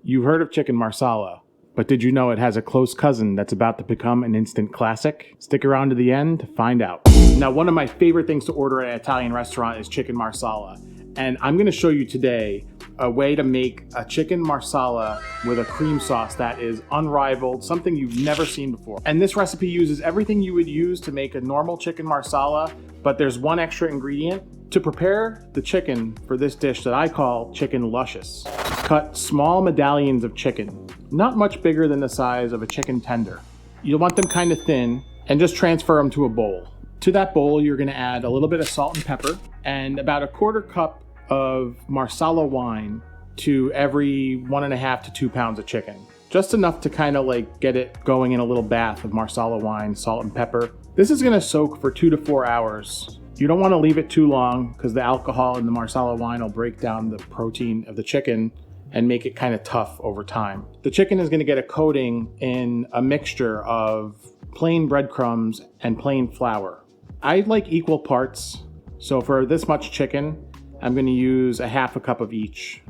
You've heard of chicken marsala, but did you know it has a close cousin that's about to become an instant classic? Stick around to the end to find out. Now, one of my favorite things to order at an Italian restaurant is chicken marsala, and I'm going to show you today a way to make a chicken marsala with a cream sauce that is unrivaled, something you've never seen before. And this recipe uses everything you would use to make a normal chicken marsala, but there's one extra ingredient. To prepare the chicken for this dish that I call chicken luscious, cut small medallions of chicken, not much bigger than the size of a chicken tender. You'll want them kind of thin, and just transfer them to a bowl. To that bowl, you're gonna add a little bit of salt and pepper, and about a quarter cup of marsala wine to every 1.5 to 2 pounds of chicken. Just enough to kind of like get it going in a little bath of marsala wine, salt and pepper. This is gonna soak for 2 to 4 hours. You don't want to leave it too long because the alcohol in the marsala wine will break down the protein of the chicken and make it kind of tough over time. The chicken is going to get a coating in a mixture of plain breadcrumbs and plain flour. I like equal parts, so for this much chicken, I'm going to use a half a cup of each,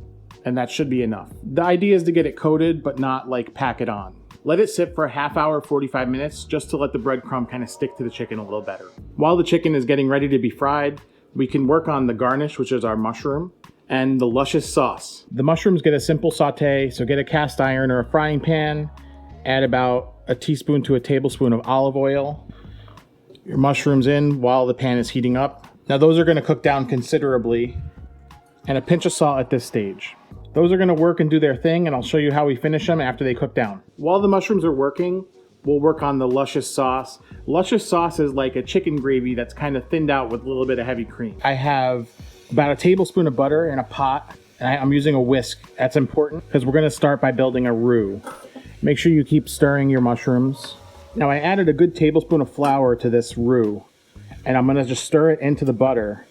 and that should be enough. The idea is to get it coated, but not like pack it on. Let it sit for a half hour, 45 minutes, just to let the breadcrumb kind of stick to the chicken a little better. While the chicken is getting ready to be fried, we can work on the garnish, which is our mushroom, and the luscious sauce. The mushrooms get a simple saute, so get a cast iron or a frying pan, add about a teaspoon to a tablespoon of olive oil. Your mushrooms in while the pan is heating up. Now those are gonna cook down considerably, and a pinch of salt at this stage. Those are gonna work and do their thing, and I'll show you how we finish them after they cook down. While the mushrooms are working, we'll work on the luscious sauce. Luscious sauce is like a chicken gravy that's kind of thinned out with a little bit of heavy cream. I have about a tablespoon of butter in a pot, and I'm using a whisk. That's important because we're gonna start by building a roux. Make sure you keep stirring your mushrooms. Now I added a good tablespoon of flour to this roux, and I'm gonna just stir it into the butter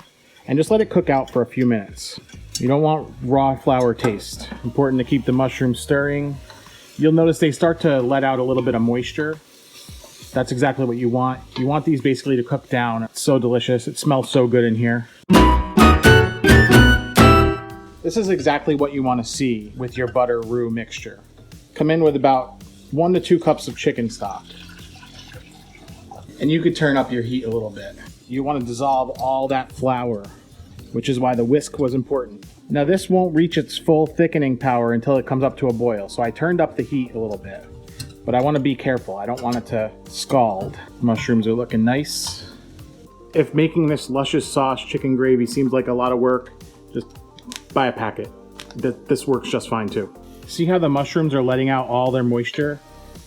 and just let it cook out for a few minutes. You don't want raw flour taste. Important to keep the mushrooms stirring. You'll notice they start to let out a little bit of moisture. That's exactly what you want. You want these basically to cook down. It's so delicious. It smells so good in here. This is exactly what you want to see with your butter roux mixture. Come in with about 1 to 2 cups of chicken stock. And you could turn up your heat a little bit. You want to dissolve all that flour, which is why the whisk was important. Now this won't reach its full thickening power until it comes up to a boil, so I turned up the heat a little bit. But I want to be careful, I don't want it to scald. Mushrooms are looking nice. If making this luscious sauce chicken gravy seems like a lot of work, just buy a packet. This works just fine too. See how the mushrooms are letting out all their moisture?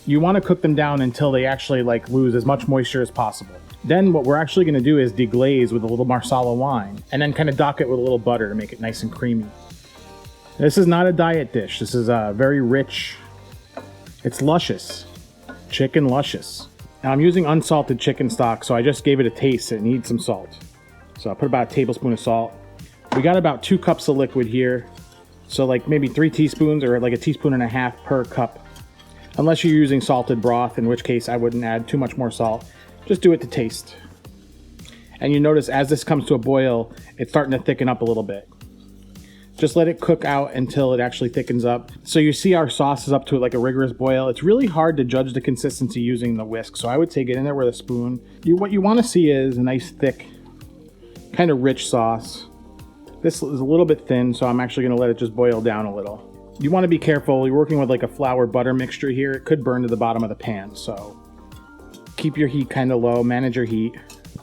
You want to cook them down until they actually like lose as much moisture as possible. Then what we're actually going to do is deglaze with a little marsala wine and then kind of dock it with a little butter to make it nice and creamy. This is not a diet dish. This is very rich. It's luscious. Chicken luscious. Now I'm using unsalted chicken stock, so I just gave it a taste. It needs some salt. So I put about a tablespoon of salt. We got about 2 cups of liquid here. So like maybe 3 teaspoons or like a teaspoon and a half per cup. Unless you're using salted broth, in which case I wouldn't add too much more salt. Just do it to taste. And you notice as this comes to a boil, it's starting to thicken up a little bit. Just let it cook out until it actually thickens up. So you see our sauce is up to like a rigorous boil. It's really hard to judge the consistency using the whisk. So I would say get in there with a spoon. What you want to see is a nice thick, kind of rich sauce. This is a little bit thin, so I'm actually going to let it just boil down a little. You want to be careful. You're working with like a flour butter mixture here. It could burn to the bottom of the pan, so keep your heat kind of low, manage your heat.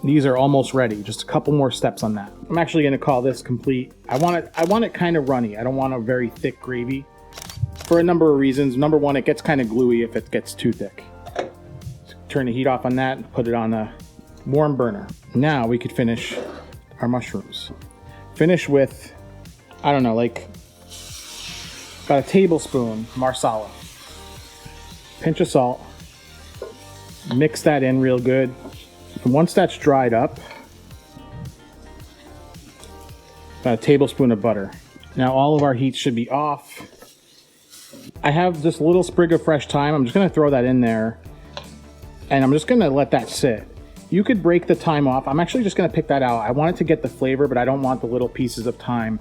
These are almost ready, just a couple more steps on that. I'm actually gonna call this complete. I want it kind of runny. I don't want a very thick gravy for a number of reasons. Number one, it gets kind of gluey if it gets too thick. So turn the heat off on that and put it on a warm burner. Now we could finish our mushrooms. Finish with, I don't know, like about a tablespoon marsala. Pinch of salt. Mix that in real good. And once that's dried up, about a tablespoon of butter. Now all of our heat should be off. I have this little sprig of fresh thyme. I'm just gonna throw that in there and I'm just gonna let that sit. You could break the thyme off. I'm actually just gonna pick that out. I want it to get the flavor, but I don't want the little pieces of thyme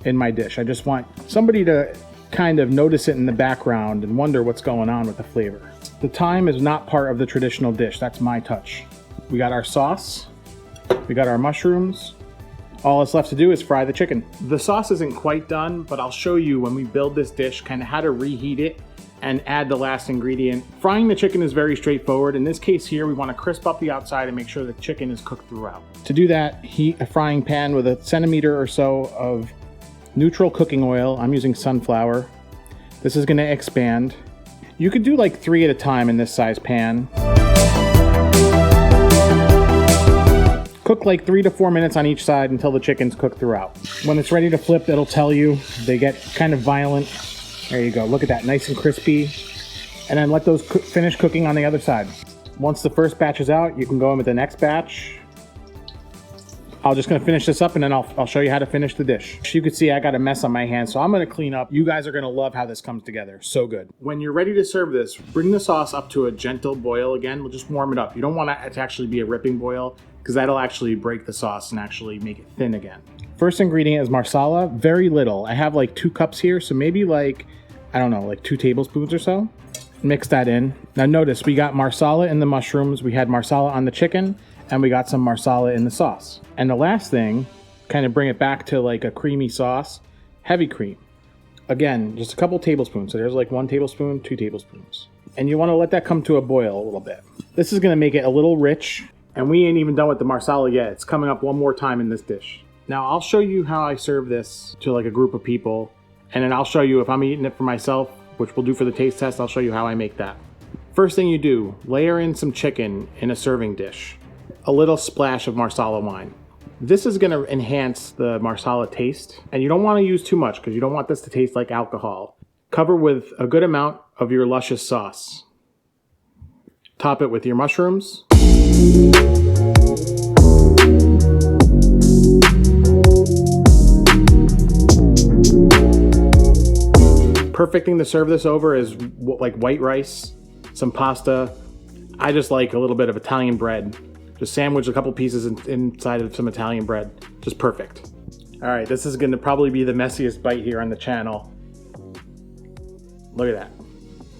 in my dish. I just want somebody to kind of notice it in the background and wonder what's going on with the flavor. The thyme is not part of the traditional dish. That's my touch. We got our sauce. We got our mushrooms. All that's left to do is fry the chicken. The sauce isn't quite done, but I'll show you when we build this dish kind of how to reheat it and add the last ingredient. Frying the chicken is very straightforward. In this case here, we want to crisp up the outside and make sure the chicken is cooked throughout. To do that, heat a frying pan with a centimeter or so of neutral cooking oil. I'm using sunflower. This is going to expand. You could do like 3 at a time in this size pan. Cook like 3 to 4 minutes on each side until the chicken's cooked throughout. When it's ready to flip, it'll tell you. They get kind of violent. There you go, look at that, nice and crispy. And then let those finish cooking on the other side. Once the first batch is out, you can go in with the next batch. I'm just gonna finish this up and then I'll show you how to finish the dish. You can see I got a mess on my hands, so I'm gonna clean up. You guys are gonna love how this comes together, so good. When you're ready to serve this, bring the sauce up to a gentle boil again. We'll just warm it up. You don't want it to actually be a ripping boil because that'll actually break the sauce and actually make it thin again. First ingredient is marsala, very little. I have like 2 cups here, so maybe like, I don't know, like 2 tablespoons or so. Mix that in. Now notice, we got marsala in the mushrooms, we had marsala on the chicken, and we got some marsala in the sauce. And the last thing, kind of bring it back to like a creamy sauce, heavy cream. Again, just a couple tablespoons. So there's like 1 tablespoon, 2 tablespoons. And you wanna let that come to a boil a little bit. This is gonna make it a little rich, and we ain't even done with the marsala yet. It's coming up one more time in this dish. Now I'll show you how I serve this to like a group of people, and then I'll show you if I'm eating it for myself, which we'll do for the taste test, I'll show you how I make that. First thing you do, layer in some chicken in a serving dish. A little splash of marsala wine. This is gonna enhance the marsala taste, and you don't wanna use too much because you don't want this to taste like alcohol. Cover with a good amount of your luscious sauce. Top it with your mushrooms. Perfect thing to serve this over is like white rice, some pasta. I just like a little bit of Italian bread. Just sandwich a couple pieces inside of some Italian bread. Just perfect. All right, this is gonna probably be the messiest bite here on the channel. Look at that,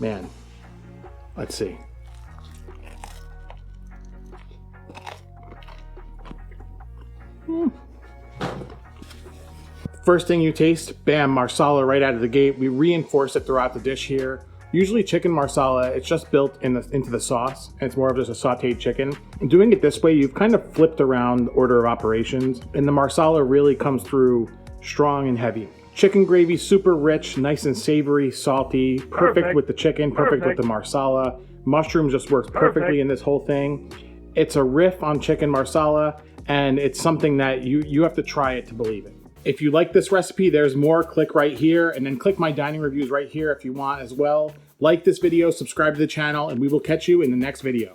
man. Let's see. First thing you taste, bam, marsala right out of the gate. We reinforce it throughout the dish here. Usually chicken marsala, it's just built into the sauce, and it's more of just a sauteed chicken. And doing it this way, you've kind of flipped around the order of operations, and the marsala really comes through strong and heavy. Chicken gravy, super rich, nice and savory, salty, perfect with the chicken, perfect with the marsala. Mushrooms just works perfectly in this whole thing. It's a riff on chicken marsala, and it's something that you have to try it to believe it. If you like this recipe, there's more. Click right here, and then click my dining reviews right here if you want as well. Like this video, subscribe to the channel, and we will catch you in the next video.